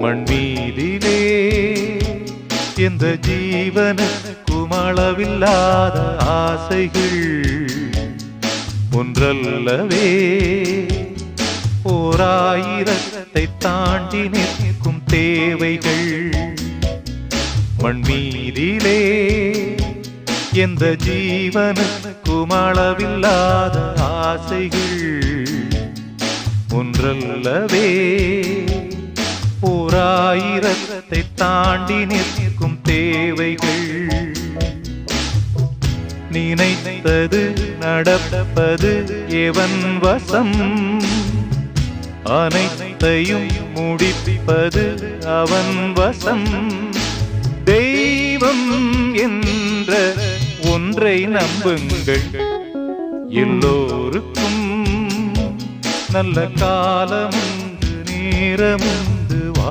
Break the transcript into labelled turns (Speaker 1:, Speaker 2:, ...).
Speaker 1: மண்மீதிலே எந்த ஜீவனுக்கும் அளவில்லாத ஆசைகள் ஒன்றல்லவே ஓராயிரத்தை தாண்டி நிற்கும் தேவைகள். மண்மீதிலே எந்த ஜீவனுக்கும் அளவில்லாத ஆசைகள் ஒன்றல்லவே ஓராயிரத்தை தாண்டி நிற்கும் தேவைகள். நினைத்தது நடப்பது எவன் வசம், அனைத்தையும் முடிப்பது அவன் வசம். தெய்வம் என்ற ஒன்றை நம்புங்கள், எல்லோருக்கும் நல்ல காலமுண்டு நேரமும்